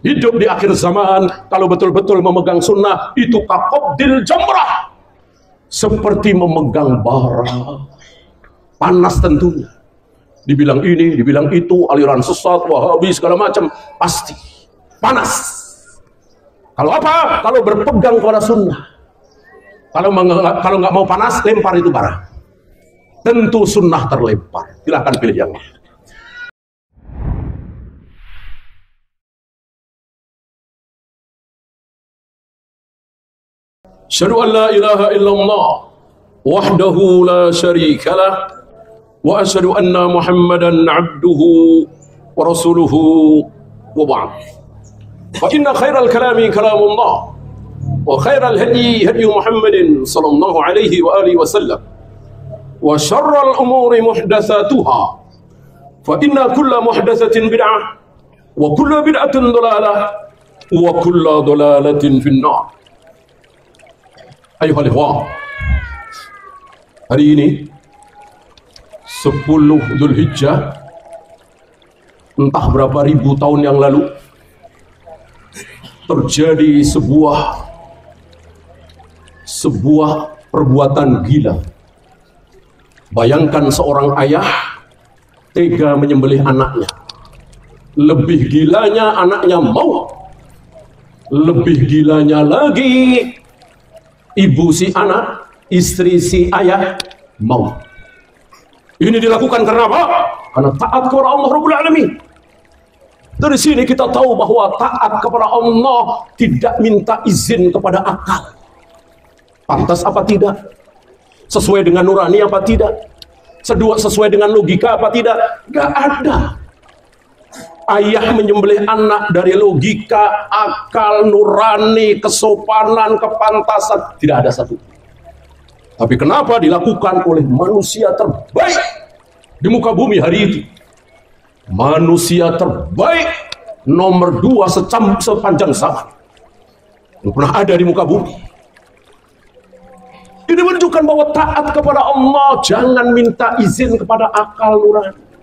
Hidup di akhir zaman, kalau betul-betul memegang sunnah, itu kaqabdil jamrah, seperti memegang bara. Panas tentunya. Dibilang ini, dibilang itu, aliran sesat, wahabi, segala macam, pasti panas. Kalau apa? Kalau berpegang kepada sunnah. Kalau nggak mau panas, lempar itu bara. Tentu sunnah terlempar. Silahkan pilih yang mana. Asyhadu an la ilaha illallah wahdahu la syarika lah wa asyhadu anna Muhammadan abduhu wa rasuluhu wa ba'd. Fa inna khairal kalami kalamullah wa khairal hadi hadi Muhammadin sallallahu alaihi wa alihi wasallam wa syarral umuri muhdatsatuha fa inna kulla muhdatsatin bid'ah wa kulla bid'atin dhalalah wa kulla dhalalatin fin-nar. Ayuhal ikhwan, hari ini 10 Dzulhijjah, entah berapa ribu tahun yang lalu, terjadi sebuah perbuatan gila. Bayangkan seorang ayah tega menyembelih anaknya. Lebih gilanya anaknya mau. Lebih gilanya lagi ibu si anak, istri si ayah mau. Ini dilakukan karena apa? Karena taat kepada Allah Rabbul Alamin. Dari sini kita tahu bahwa taat kepada Allah tidak minta izin kepada akal. Pantas apa tidak? Sesuai dengan nurani apa tidak? Sesuai dengan logika apa tidak? Gak ada. Ayah menyembelih anak dari logika, akal, nurani, kesopanan, kepantasan, tidak ada satu. Tapi kenapa dilakukan oleh manusia terbaik di muka bumi hari itu? Manusia terbaik nomor 2 sepanjang zaman yang pernah ada di muka bumi. Ini menunjukkan bahwa taat kepada Allah jangan minta izin kepada akal nurani.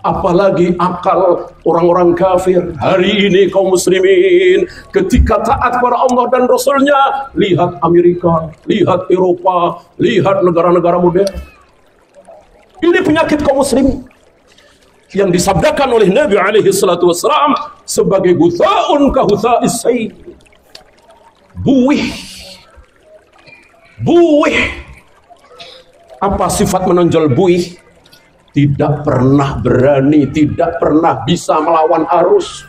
Apalagi akal orang-orang kafir. Hari ini kaum muslimin ketika taat kepada Allah dan Rasulnya, lihat Amerika, lihat Eropa, lihat negara-negara modern. Ini penyakit kaum muslimin yang disabdakan oleh Nabi alaihi salatu wassalam sebagai gutha'un ka hutha'is sayl. Buih. Apa sifat menonjol buih? Tidak pernah berani, tidak pernah bisa melawan arus.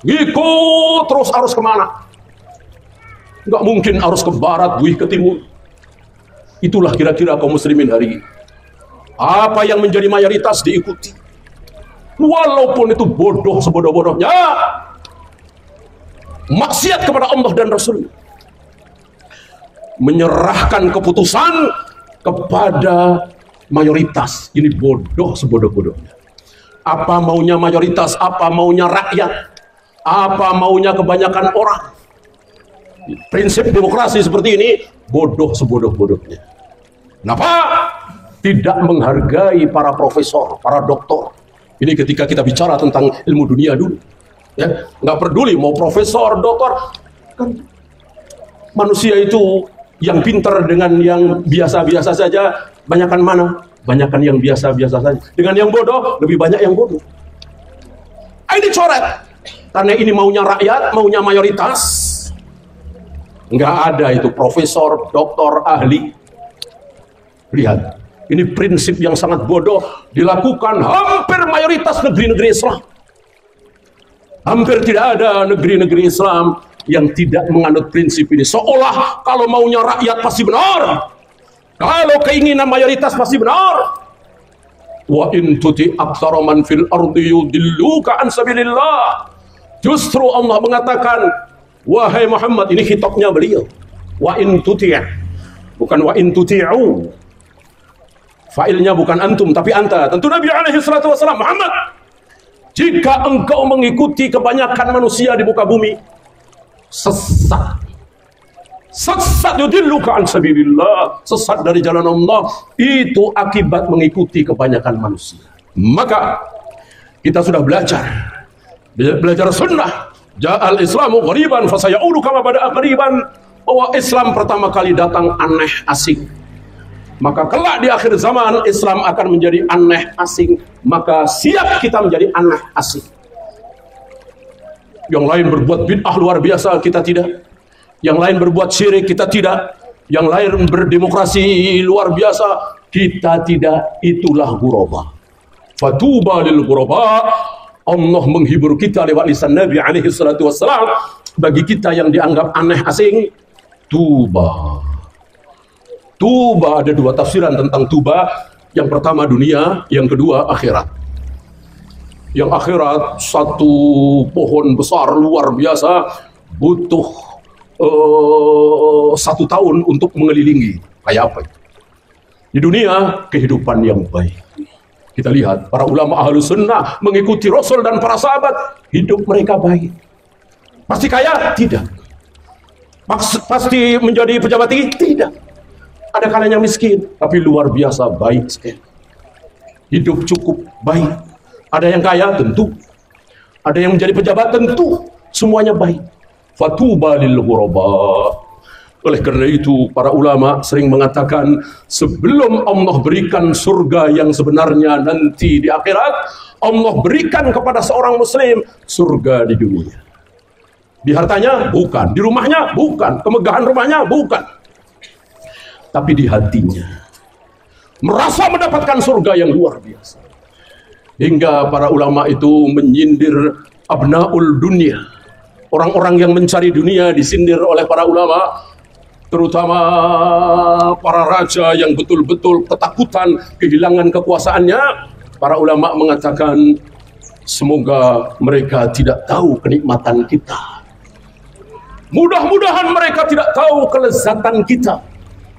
Ngikut terus arus kemana? Nggak mungkin arus ke barat, buih ke timur. Itulah kira-kira kaum muslimin hari ini. Apa yang menjadi mayoritas diikuti. Walaupun itu bodoh sebodoh-bodohnya. Maksiat kepada Allah dan Rasul. Menyerahkan keputusan kepada mayoritas. Ini bodoh sebodoh-bodohnya. Apa maunya mayoritas, apa maunya rakyat, apa maunya kebanyakan orang. Prinsip demokrasi seperti ini bodoh sebodoh-bodohnya. Kenapa? Tidak menghargai para profesor, para doktor. Ini ketika kita bicara tentang ilmu dunia dulu, ya, nggak peduli mau profesor, doktor, kan manusia itu yang pintar dengan yang biasa-biasa saja, banyakan mana? Banyakan yang biasa-biasa saja. Dengan yang bodoh, lebih banyak yang bodoh. Ini coret. Karena ini maunya rakyat, maunya mayoritas. Nggak ada itu profesor, doktor, ahli. Lihat, ini prinsip yang sangat bodoh dilakukan hampir mayoritas negeri-negeri Islam. Hampir tidak ada negeri-negeri Islam yang tidak menganut prinsip ini. Seolah kalau maunya rakyat pasti benar. Kalau keinginan mayoritas pasti benar. Wa in tuti aktsara man fil ardi yudilluka an sabilillah. Justru Allah mengatakan, wahai Muhammad, ini khitabnya beliau. Wa in tuti', bukan wa in tuti'u. Failnya bukan antum tapi anta. Tentu Nabi alaihi salatu wasallam, Muhammad, jika engkau mengikuti kebanyakan manusia di muka bumi, sesat. Sesat, yudilluka an sabilillah, sesat dari jalan Allah. Itu akibat mengikuti kebanyakan manusia. Maka kita sudah belajar belajar sunnah. Ja'al Islamu ghariban fasayaudu kama bada'a ghariban. Bahwa Islam pertama kali datang aneh asing, maka kelak di akhir zaman Islam akan menjadi aneh asing. Maka siap kita menjadi aneh asing. Yang lain berbuat bid'ah luar biasa, kita tidak. Yang lain berbuat syirik, kita tidak. Yang lain berdemokrasi luar biasa, kita tidak. Itulah ghuraba. Fatuba lil ghuraba. Allah menghibur kita lewat lisan Nabi alaihi salatu wassalam. Bagi kita yang dianggap aneh asing, tuba. Tuba, ada dua tafsiran tentang tuba. Yang pertama dunia, yang kedua akhirat. Yang akhirat satu pohon besar luar biasa, butuh 1 tahun untuk mengelilingi. Kayak apa itu? Di dunia kehidupan yang baik. Kita lihat para ulama ahlu sunnah mengikuti Rasul dan para sahabat, hidup mereka baik. Pasti kaya? Tidak. Pasti menjadi pejabat tinggi? Tidak. Ada kalanya miskin, tapi luar biasa baik sekali. Hidup cukup baik. Ada yang kaya? Tentu. Ada yang menjadi pejabat? Tentu. Semuanya baik. Fatuba lil ghuraba. Oleh karena itu para ulama sering mengatakan, sebelum Allah berikan surga yang sebenarnya nanti di akhirat, Allah berikan kepada seorang muslim surga di dunia. Di hartanya? Bukan. Di rumahnya? Bukan. Kemegahan rumahnya? Bukan. Tapi di hatinya merasa mendapatkan surga yang luar biasa. Hingga para ulama itu menyindir abnaul dunia. Orang-orang yang mencari dunia disindir oleh para ulama, terutama para raja yang betul-betul ketakutan kehilangan kekuasaannya. Para ulama mengatakan, semoga mereka tidak tahu kenikmatan kita. Mudah-mudahan mereka tidak tahu kelezatan kita.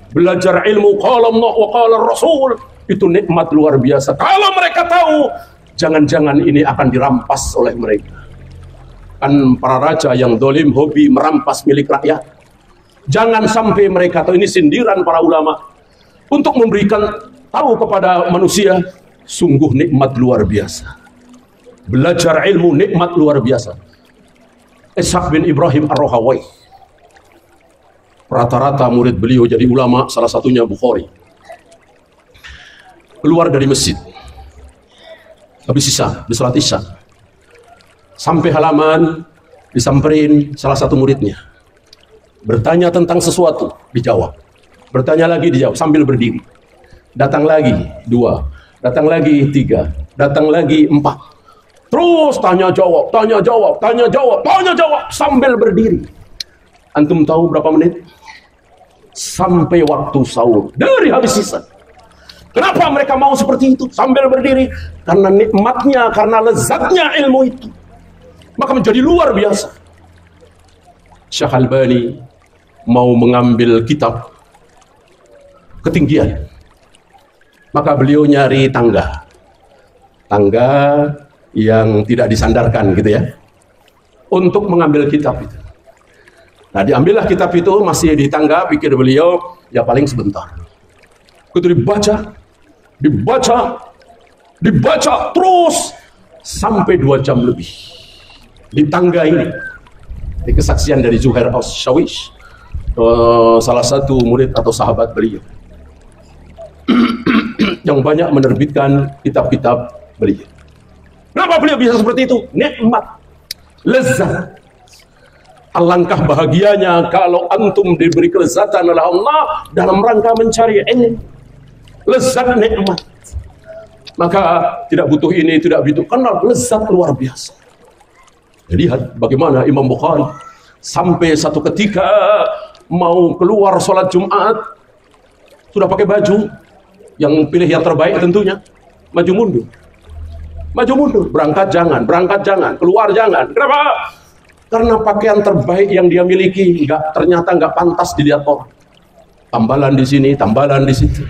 Belajar ilmu qala Allah wa qala Rasul itu nikmat luar biasa. Kalau mereka tahu, jangan-jangan ini akan dirampas oleh mereka. Kan para raja yang dolim hobi merampas milik rakyat. Jangan sampai mereka tahu. Ini sindiran para ulama untuk memberikan tahu kepada manusia, sungguh nikmat luar biasa. Belajar ilmu nikmat luar biasa. Ishaq bin Ibrahim Ar-Rahawai, rata-rata murid beliau jadi ulama, salah satunya Bukhari. Keluar dari masjid habis isya, di salat isya, sampai halaman disamperin salah satu muridnya, bertanya tentang sesuatu, dijawab. Bertanya lagi, dijawab sambil berdiri. Datang lagi 2, datang lagi 3, datang lagi 4. Terus tanya jawab, tanya jawab, tanya jawab, tanya jawab sambil berdiri. Antum tahu berapa menit? Sampai waktu sahur, dari habis sisa. Kenapa mereka mau seperti itu sambil berdiri? Karena nikmatnya, karena lezatnya ilmu itu. Maka menjadi luar biasa. Syekh Albani mau mengambil kitab ketinggian, maka beliau nyari tangga yang tidak disandarkan gitu ya, untuk mengambil kitab itu. Nah, diambillah kitab itu, masih di tangga, pikir beliau ya paling sebentar. Itu dibaca terus sampai 2 jam lebih di tangga ini. Ini kesaksian dari Zuhair Al-Shawish, salah satu murid atau sahabat beliau yang banyak menerbitkan kitab-kitab beliau. Kenapa beliau bisa seperti itu? Nikmat, lezat. Alangkah bahagianya kalau antum diberi kelezatan oleh Allah dalam rangka mencari ilmu. Lezat nikmat. Maka tidak butuh ini, tidak butuh, karena lezat luar biasa. Lihat bagaimana Imam Bukhari sampai satu ketika mau keluar sholat Jumat, sudah pakai baju yang pilih yang terbaik tentunya, maju mundur. Maju mundur, berangkat jangan, keluar jangan. Kenapa? Karena pakaian terbaik yang dia miliki ternyata nggak pantas dilihat orang. Tambalan di sini, tambalan di situ.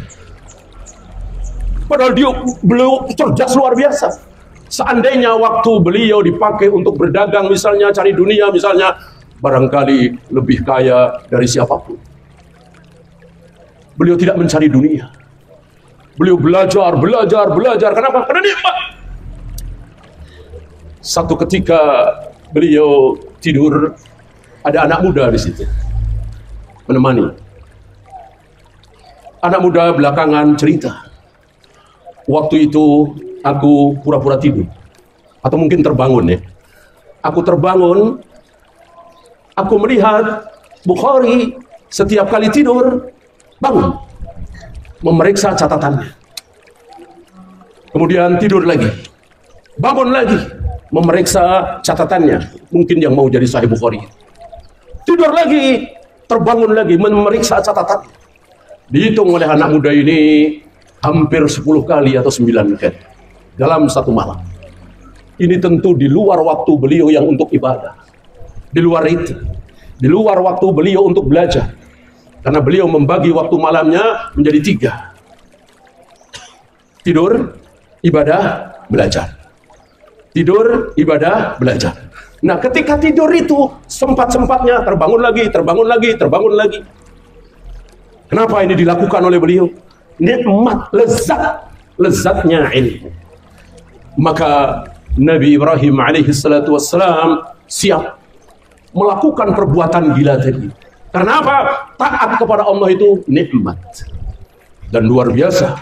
Padahal beliau cerdas luar biasa. Seandainya waktu beliau dipakai untuk berdagang misalnya, cari dunia misalnya, barangkali lebih kaya dari siapapun. Beliau tidak mencari dunia. Beliau belajar. Kenapa? Karena nikmat. Satu ketika beliau tidur, ada anak muda di situ menemani. Anak muda belakangan cerita, waktu itu aku pura-pura tidur, atau mungkin terbangun ya. Aku terbangun, aku melihat Bukhari setiap kali tidur bangun, memeriksa catatannya. Kemudian tidur lagi, bangun lagi, memeriksa catatannya. Mungkin yang mau jadi Sahih Bukhari. Tidur lagi, terbangun lagi, memeriksa catatannya. Dihitung oleh anak muda ini hampir 10 kali atau 9 kali dalam satu malam. Ini tentu di luar waktu beliau yang untuk ibadah. Di luar itu, di luar waktu beliau untuk belajar. Karena beliau membagi waktu malamnya menjadi 3. Tidur, ibadah, belajar. Tidur, ibadah, belajar. Nah, ketika tidur itu sempat-sempatnya terbangun lagi, terbangun lagi, terbangun lagi. Kenapa ini dilakukan oleh beliau? Nikmat, lezatnya ilmu. Maka Nabi Ibrahim alaihi salatu wassalam siap melakukan perbuatan gila tadi. Karena apa? Taat kepada Allah itu nikmat. Dan luar biasa,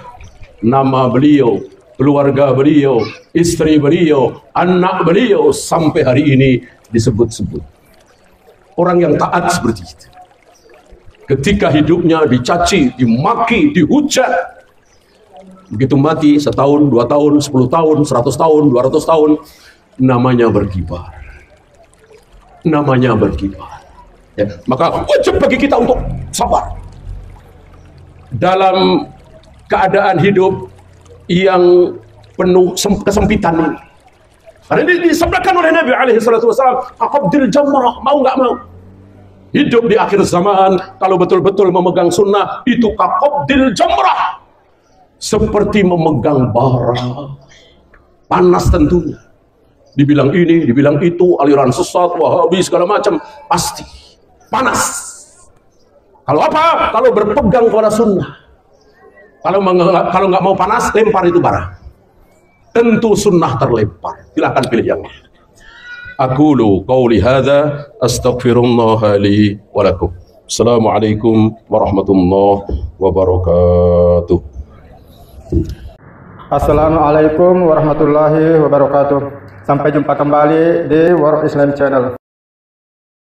nama beliau, keluarga beliau, istri beliau, anak beliau sampai hari ini disebut-sebut. Orang yang taat seperti itu, ketika hidupnya dicaci, dimaki, dihujat, begitu mati 1 tahun, 2 tahun, 10 tahun, 100 tahun, 200 tahun, namanya berkibar. Namanya berkibar. Ya, maka wajib bagi kita untuk sabar dalam keadaan hidup yang penuh kesempitan ini. Karena ini disabdakan oleh Nabi alaihi salatu wasallam, aqabdil jamrah, mau nggak mau. Hidup di akhir zaman, kalau betul-betul memegang sunnah, itu kaqabdil jamrah. Seperti memegang bara. Panas tentunya. Dibilang ini, dibilang itu, aliran sesat, wahabi, segala macam. Pasti. Panas. Kalau apa? Kalau berpegang kepada sunnah. Kalau nggak mau panas, lempar itu bara. Tentu sunnah terlempar. Silahkan pilih yang mana. Aqulu qawli hadza astaghfirullah li wa lakum. Assalamualaikum warahmatullahi wabarakatuh. Assalamualaikum warahmatullahi wabarakatuh. Sampai jumpa kembali di World Islam Channel.